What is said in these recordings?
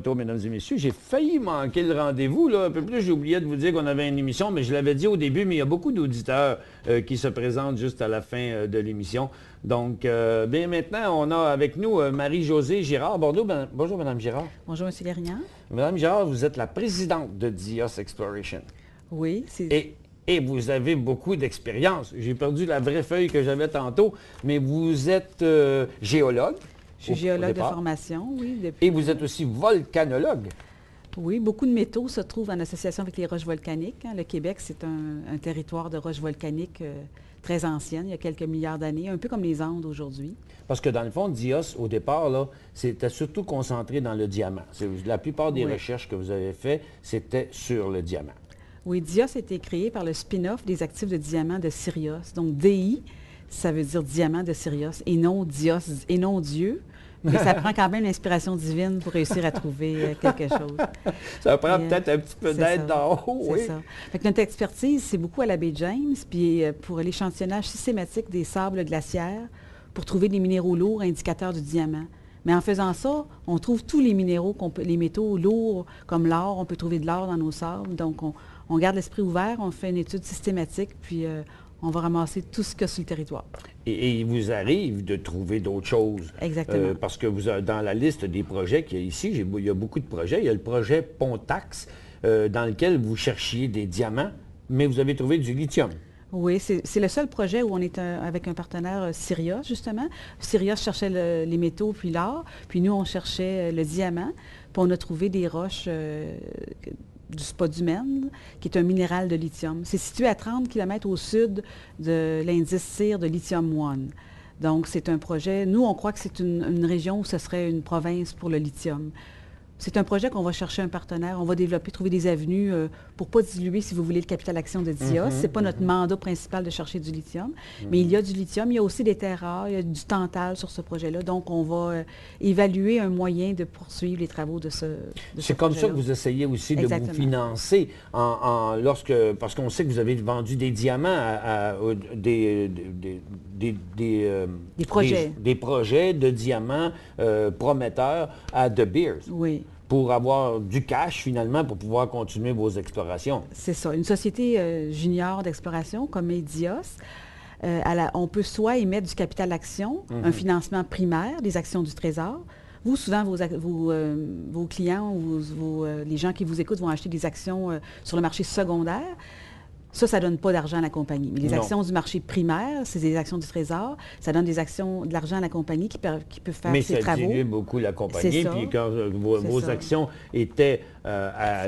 retour, mesdames et messieurs. J'ai failli manquer le rendez-vous, là. Un peu plus, j'ai oublié de vous dire qu'on avait une émission, mais je l'avais dit au début, mais il y a beaucoup d'auditeurs qui se présentent juste à la fin de l'émission. Donc, bien maintenant, on a avec nous Marie-Josée Girard. Bonjour, Madame Girard. Bonjour, M. Lérignan. Madame Girard, vous êtes la présidente de Dios Exploration. Oui, c'est... Et vous avez beaucoup d'expérience. J'ai perdu la vraie feuille que j'avais tantôt, mais vous êtes géologue. Je suis géologue de formation, oui. Et vous êtes aussi volcanologue. Oui, beaucoup de métaux se trouvent en association avec les roches volcaniques. Le Québec, c'est un territoire de roches volcaniques très anciennes, il y a quelques milliards d'années, un peu comme les Andes aujourd'hui. Parce que dans le fond, Dios, au départ, là, c'était surtout concentré dans le diamant. La plupart des recherches que vous avez faites, c'était sur le diamant. Oui, Dios a été créé par le spin-off des actifs de diamant de Sirius. Donc, DI, ça veut dire diamant de Sirius, et non Dios, et non Dieu. Mais ça prend quand même l'inspiration divine pour réussir à trouver quelque chose. Ça prend peut-être un petit peu d'aide d'en haut, oui. C'est ça. Fait que notre expertise, c'est beaucoup à la baie James, puis pour l'échantillonnage systématique des sables glaciaires, pour trouver des minéraux lourds indicateurs du diamant. Mais en faisant ça, on trouve tous les minéraux, les métaux lourds comme l'or. On peut trouver de l'or dans nos sables. Donc, on garde l'esprit ouvert, on fait une étude systématique, puis on va ramasser tout ce qu'il y a sur le territoire. Et il vous arrive de trouver d'autres choses. Exactement. Parce que vous avez, dans la liste des projets qu'il y a ici, il y a beaucoup de projets. Il y a le projet Pontax, dans lequel vous cherchiez des diamants, mais vous avez trouvé du lithium. Oui, c'est le seul projet où on est avec un partenaire Sirius, justement. Sirius cherchait les métaux puis l'or, puis nous, on cherchait le diamant, puis on a trouvé des roches du spodumène, qui est un minéral de lithium. C'est situé à 30 km au sud de l'indice CIR de Lithium 1. Donc, c'est un projet... Nous, on croit que c'est une région où ce serait une province pour le lithium. C'est un projet qu'on va chercher un partenaire. On va développer, trouver des avenues pour ne pas diluer, si vous voulez, le capital action de Dios. Ce n'est pas notre mandat principal de chercher du lithium. Mais il y a du lithium, il y a aussi des terres rares, il y a du tantal sur ce projet-là. Donc, on va évaluer un moyen de poursuivre les travaux de ce C'est comme ça que vous essayez aussi de vous financer, parce qu'on sait que vous avez vendu des diamants à des projets. Des projets de diamants prometteurs à De Beers. Oui. Pour avoir du cash, finalement, pour pouvoir continuer vos explorations. C'est ça. Une société junior d'exploration comme Dios, on peut soit émettre du capital d'action, un financement primaire, des actions du Trésor. Vous, souvent, vos clients ou les gens qui vous écoutent vont acheter des actions sur le marché secondaire. Ça ne donne pas d'argent à la compagnie. Mais les actions du marché primaire, c'est des actions du Trésor. Ça donne de l'argent à la compagnie qui peut faire ses travaux. Mais ça dilue beaucoup la compagnie. Puis quand vos actions étaient à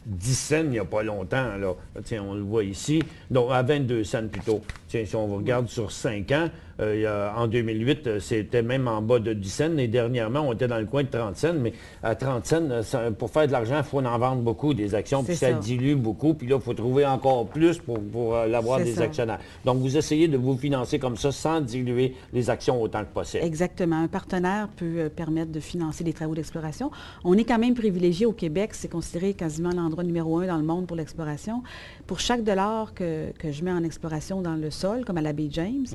10 cents il n'y a pas longtemps, là, tiens, on le voit ici, donc à 22 cents plutôt. Tiens, si on regarde sur 5 ans, en 2008, c'était même en bas de 10 cents. Et dernièrement, on était dans le coin de 30 cents. Mais à 30 cents, pour faire de l'argent, il faut en vendre beaucoup des actions. Puis ça dilue beaucoup. Puis là, il faut trouver encore plus pour l'avoir des actionnaires. Donc, vous essayez de vous financer comme ça sans diluer les actions autant que possible. Exactement. Un partenaire peut permettre de financer des travaux d'exploration. On est quand même privilégié au Québec. C'est considéré quasiment l'endroit numéro 1 dans le monde pour l'exploration. Pour chaque dollar que je mets en exploration dans le sol, comme à la baie James,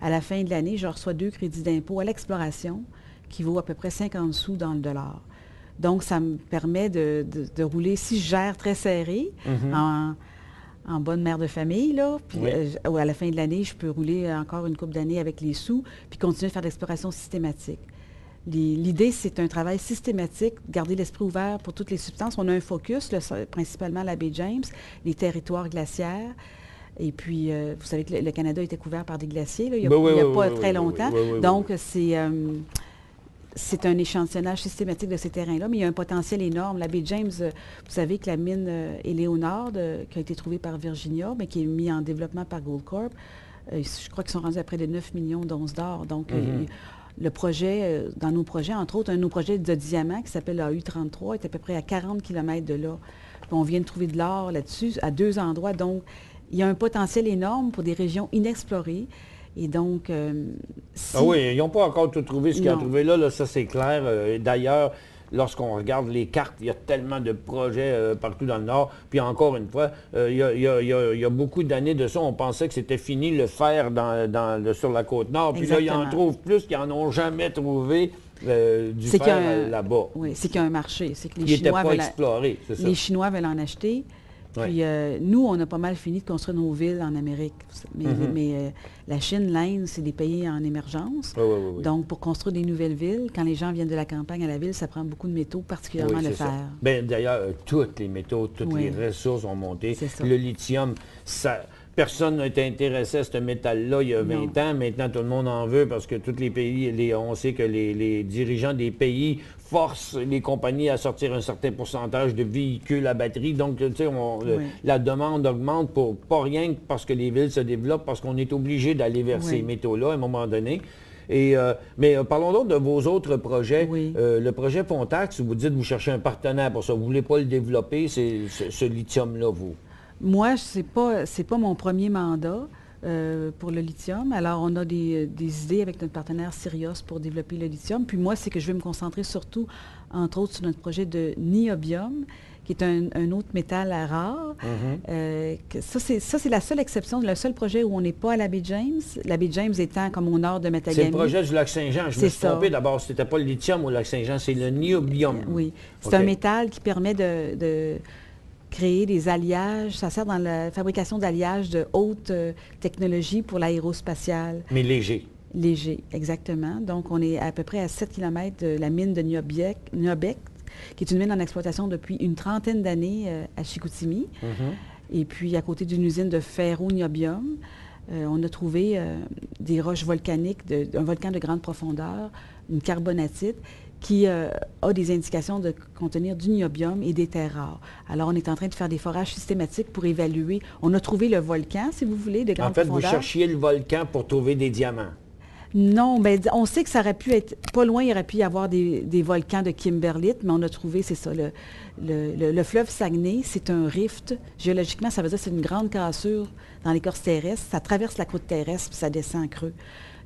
à la fin de l'année, je reçois 2 crédits d'impôt à l'exploration qui vaut à peu près 50 sous dans le dollar. Donc, ça me permet de rouler, si je gère très serré, en bonne mère de famille, là, puis à la fin de l'année, je peux rouler encore une couple d'années avec les sous, puis continuer à faire de l'exploration systématique. L'idée, c'est un travail systématique, garder l'esprit ouvert pour toutes les substances. On a un focus, principalement à la baie James, les territoires glaciaires. Et puis, vous savez que le Canada était couvert par des glaciers, là, il n'y a pas très longtemps. Donc, c'est un échantillonnage systématique de ces terrains-là, mais il y a un potentiel énorme. La baie James, vous savez que la mine Éléonore, qui a été trouvée par Virginia, mais qui est mise en développement par Goldcorp, je crois qu'ils sont rendus à près de 9 millions d'onces d'or. Donc, le projet, dans nos projets, entre autres, un de nos projets de diamant qui s'appelle AU33 est à peu près à 40 km de là. Puis on vient de trouver de l'or là-dessus, à 2 endroits. Donc, il y a un potentiel énorme pour des régions inexplorées. Et donc, Ah oui, ils n'ont pas encore tout trouvé ce qu'ils ont trouvé là, ça c'est clair. D'ailleurs, lorsqu'on regarde les cartes, il y a tellement de projets partout dans le Nord. Puis encore une fois, il y a beaucoup d'années de ça, on pensait que c'était fini le fer sur la Côte-Nord. Puis là, ils en trouvent plus qu'ils n'en ont jamais trouvé. du fer là-bas. Oui, c'est qu'il y a un marché. C'est que les Chinois veulent exploré, c'est ça. Les Chinois veulent en acheter. Puis nous, on a pas mal fini de construire nos villes en Amérique. Mais la Chine, l'Inde, c'est des pays en émergence. Oui. Donc, pour construire des nouvelles villes, quand les gens viennent de la campagne à la ville, ça prend beaucoup de métaux, particulièrement le fer. Bien, d'ailleurs, tous les métaux, toutes les ressources ont monté. Le lithium, personne n'a été intéressé à ce métal-là il y a 20 ans. Maintenant, tout le monde en veut parce que tous les pays, on sait que les dirigeants des pays forcent les compagnies à sortir un certain pourcentage de véhicules à batterie. Donc, tu sais, la demande augmente pour pas rien que parce que les villes se développent, parce qu'on est obligé d'aller vers ces métaux-là à un moment donné. Mais parlons donc de vos autres projets. Le projet Pontax, vous dites que vous cherchez un partenaire pour ça. Vous ne voulez pas le développer, ce lithium-là, vous? Moi, c'est pas mon premier mandat pour le lithium. Alors, on a des idées avec notre partenaire Sirius pour développer le lithium. Puis moi, c'est que je vais me concentrer surtout, entre autres, sur notre projet de niobium, qui est un autre métal rare. Ça, c'est la seule exception, le seul projet où on n'est pas à la baie James. La baie James étant comme au nord de Matagami. C'est le projet du Lac-Saint-Jean. Je me suis trompé. D'abord, ce n'était pas le lithium au Lac-Saint-Jean, c'est le niobium. Oui. C'est un métal qui permet de créer des alliages. Ça sert dans la fabrication d'alliages de haute technologie pour l'aérospatiale. Mais léger. Léger, exactement. Donc, on est à peu près à 7 km de la mine de Niobek, qui est une mine en exploitation depuis une trentaine d'années à Chicoutimi. Et puis, à côté d'une usine de ferro-niobium, on a trouvé des roches volcaniques, un volcan de grande profondeur, une carbonatite, qui a des indications de contenir du niobium et des terres rares. Alors, on est en train de faire des forages systématiques pour évaluer. On a trouvé le volcan, si vous voulez, de grande profondeur. En fait, vous cherchiez le volcan pour trouver des diamants. Non, bien, on sait que ça aurait pu être... Pas loin, il aurait pu y avoir des volcans de kimberlite, mais on a trouvé, c'est ça, le fleuve Saguenay, c'est un rift. Géologiquement, ça veut dire que c'est une grande cassure dans l'écorce terrestre. Ça traverse la croûte terrestre, puis ça descend en creux.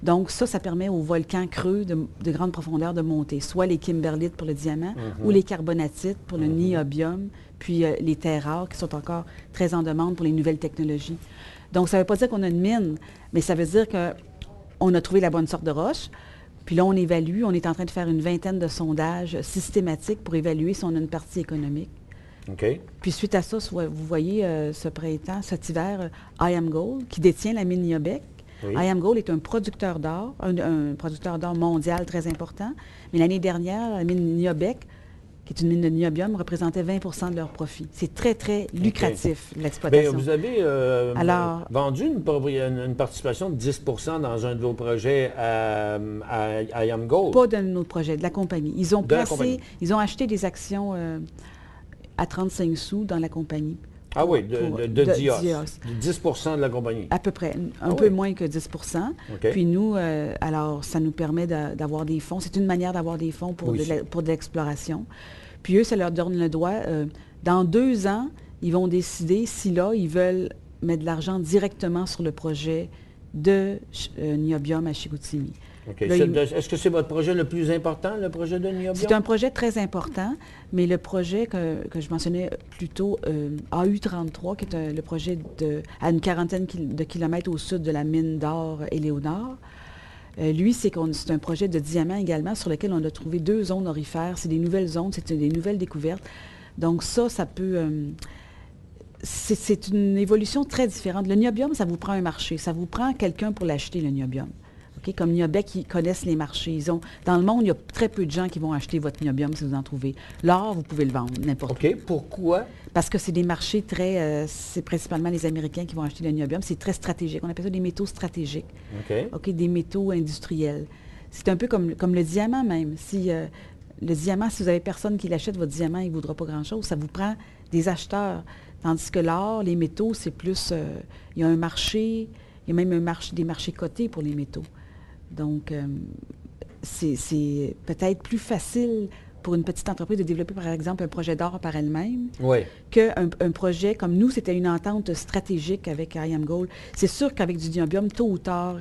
Donc, ça permet aux volcans creux de grande profondeur de monter, soit les kimberlites pour le diamant ou les carbonatites pour le niobium, puis les terres rares qui sont encore très en demande pour les nouvelles technologies. Donc, ça ne veut pas dire qu'on a une mine, mais ça veut dire qu'on a trouvé la bonne sorte de roche. Puis là, on évalue, on est en train de faire une vingtaine de sondages systématiques pour évaluer si on a une partie économique. Puis suite à ça, vous voyez ce printemps, cet hiver, IAMGOLD, qui détient la mine Niobek. IAMGOLD est un producteur d'or, un producteur d'or mondial très important. Mais l'année dernière, la mine Niobek, qui est une mine de niobium, représentait 20 de leur profit. C'est très, très lucratif, l'exploitation. Bien, vous avez vendu une participation de 10 dans un de vos projets à IAMGOLD. Pas de notre projet, de la compagnie. Ils ont acheté des actions à 35 sous dans la compagnie. Ah oui, de Dios. 10 de la compagnie. À peu près, un peu moins que 10 Puis nous, alors, ça nous permet d'avoir des fonds. C'est une manière d'avoir des fonds pour de l'exploration. Puis eux, ça leur donne le droit. Dans 2 ans, ils vont décider si là, ils veulent mettre de l'argent directement sur le projet de niobium à Chicoutimi. Est-ce que c'est votre projet le plus important, le projet de niobium? C'est un projet très important, mais le projet que je mentionnais plus tôt, AU33, qui est le projet à une quarantaine de kilomètres au sud de la mine d'or Éléonore, lui, c'est un projet de diamant également sur lequel on a trouvé 2 zones aurifères. C'est des nouvelles zones, c'est des nouvelles découvertes. Donc ça peut... c'est une évolution très différente. Le niobium, ça vous prend un marché. Ça vous prend quelqu'un pour l'acheter, le niobium. Comme Niobek, ils connaissent les marchés. Dans le monde, il y a très peu de gens qui vont acheter votre niobium si vous en trouvez. L'or, vous pouvez le vendre, n'importe où. OK. Pourquoi? Parce que c'est des marchés très... c'est principalement les Américains qui vont acheter le niobium. C'est très stratégique. On appelle ça des métaux stratégiques. Des métaux industriels. C'est un peu comme le diamant même. Le diamant, si vous avez personne qui l'achète, votre diamant, il ne vaudra pas grand-chose. Ça vous prend des acheteurs. Tandis que l'or, les métaux, c'est plus... il y a un marché... Il y a même des marchés cotés pour les métaux. Donc, c'est peut-être plus facile pour une petite entreprise de développer, par exemple, un projet d'or par elle-même qu'un projet comme nous, c'était une entente stratégique avec IAMGOLD. C'est sûr qu'avec du niobium, tôt ou tard,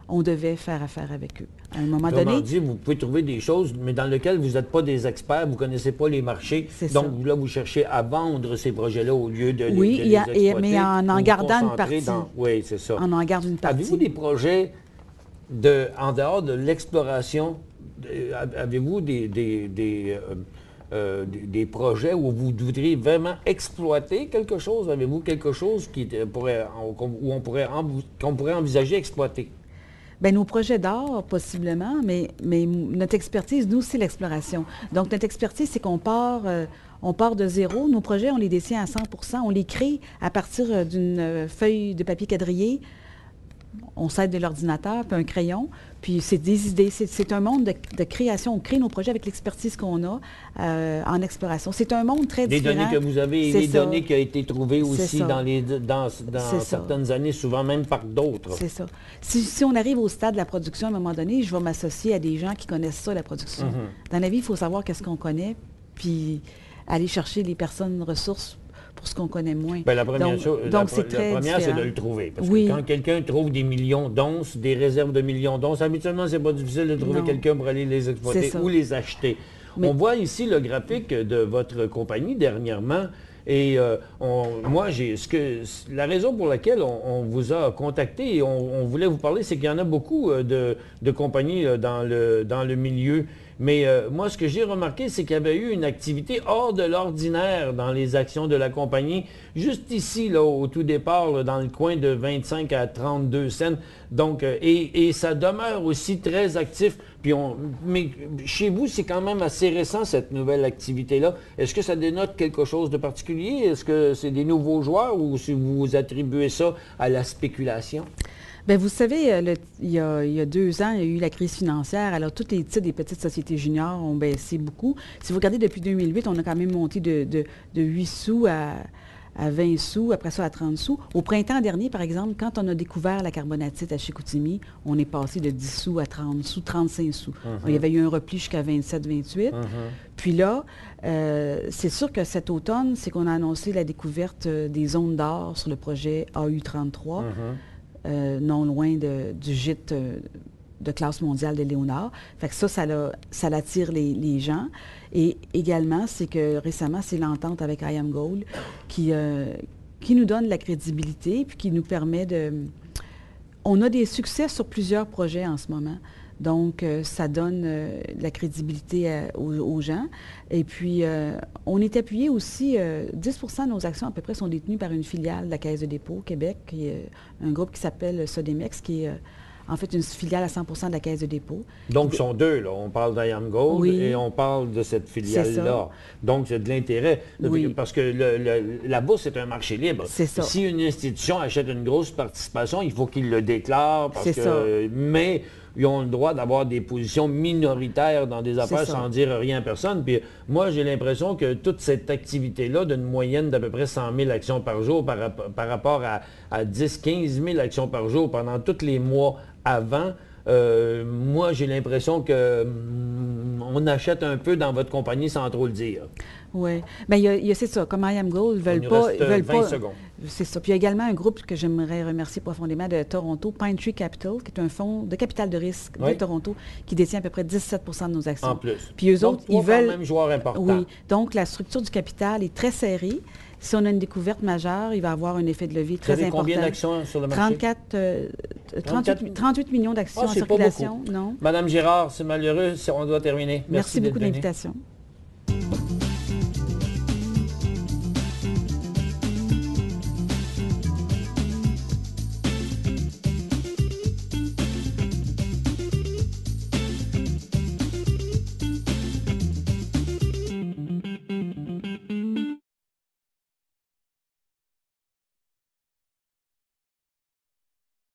on devait faire affaire avec eux. À un moment donné... dit, vous pouvez trouver des choses, mais dans lesquelles vous n'êtes pas des experts, vous ne connaissez pas les marchés. Donc, là, vous cherchez à vendre ces projets-là au lieu de les exploiter. Mais en gardant une partie. Oui, c'est ça. On en garde une partie. Avez-vous des projets en dehors de l'exploration avez-vous des projets où vous voudriez vraiment exploiter quelque chose? Avez-vous quelque chose qu'on pourrait envisager exploiter? Bien, nos projets d'art, possiblement, mais notre expertise, nous, c'est l'exploration. Donc, notre expertise, c'est qu'on part de zéro. Nos projets, on les dessine à 100 %. On les crée à partir d'une feuille de papier quadrillé. On s'aide de l'ordinateur, puis un crayon, puis c'est des idées. C'est un monde de création. On crée nos projets avec l'expertise qu'on a en exploration. C'est un monde très différent. Des données que vous avez, des données qui ont été trouvées aussi dans certaines années, souvent même par d'autres. C'est ça. Si on arrive au stade de la production, à un moment donné, je vais m'associer à des gens qui connaissent ça, la production. Dans la vie, il faut savoir qu'est-ce qu'on connaît, puis aller chercher les personnes ressources pour ce qu'on connaît moins. Bien, la première, c'est de le trouver. Parce que quand quelqu'un trouve des millions d'onces, des réserves de millions d'onces, habituellement, c'est pas difficile de trouver quelqu'un pour aller les exploiter ou les acheter. On voit ici le graphique de votre compagnie dernièrement. Et moi, la raison pour laquelle on vous a contacté et on voulait vous parler, c'est qu'il y en a beaucoup de compagnies dans le milieu. Mais moi, ce que j'ai remarqué, c'est qu'il y avait eu une activité hors de l'ordinaire dans les actions de la compagnie, juste ici, là, au tout départ, là, dans le coin de 25 à 32 cents. Donc, et ça demeure aussi très actif. Mais chez vous, c'est quand même assez récent, cette nouvelle activité-là. Est-ce que ça dénote quelque chose de particulier? Est-ce que c'est des nouveaux joueurs ou si vous attribuez ça à la spéculation? Bien, vous savez, il y a 2 ans, il y a eu la crise financière. Alors, tous les titres des petites sociétés juniors ont baissé beaucoup. Si vous regardez depuis 2008, on a quand même monté de 8 sous à 20 sous, après ça à 30 sous. Au printemps dernier, par exemple, quand on a découvert la carbonatite à Chicoutimi, on est passé de 10 sous à 30 sous, 35 sous. Il y avait eu un repli jusqu'à 27, 28. Puis là, c'est sûr que cet automne, c'est qu'on a annoncé la découverte des zones d'or sur le projet AU33. Non loin du gîte de classe mondiale de Léonard. Fait que ça attire les gens. Et également, c'est que récemment, c'est l'entente avec IAMGOLD qui nous donne la crédibilité puis qui nous permet de... On a des succès sur plusieurs projets en ce moment. Donc, ça donne de la crédibilité aux gens. Et puis, on est appuyé aussi, 10 % de nos actions à peu près sont détenues par une filiale de la Caisse de dépôt Québec, qui est un groupe qui s'appelle Sodemex, qui est en fait une filiale à 100 % de la Caisse de dépôt. Donc, ils sont deux, là. On parle d'IAMGOLD et on parle de cette filiale-là. Donc, c'est de l'intérêt. Parce que la bourse, c'est un marché libre. C'est ça. Si une institution achète une grosse participation, il faut qu'il le déclare. Mais ils ont le droit d'avoir des positions minoritaires dans des affaires sans dire rien à personne. Puis moi, j'ai l'impression que toute cette activité-là, d'une moyenne d'à peu près 100 000 actions par jour par rapport à 10, 15 000 actions par jour pendant tous les mois avant, moi, j'ai l'impression qu'on achète un peu dans votre compagnie sans trop le dire. Oui. Bien, c'est ça. Comme IAMGOLD, ils veulent pas... 20 secondes. C'est ça. Puis il y a également un groupe que j'aimerais remercier profondément de Toronto, Pine Tree Capital, qui est un fonds de capital de risque de Toronto, qui détient à peu près 17 % de nos actions. En plus. Puis eux autres, ils veulent... quand même joueurs importants. Oui. Donc, la structure du capital est très serrée. Si on a une découverte majeure, il va avoir un effet de levier très important. Combien d'actions sur le marché? 38 millions d'actions en circulation. Non. Madame Girard, c'est malheureux, on doit terminer. Merci beaucoup de l'invitation.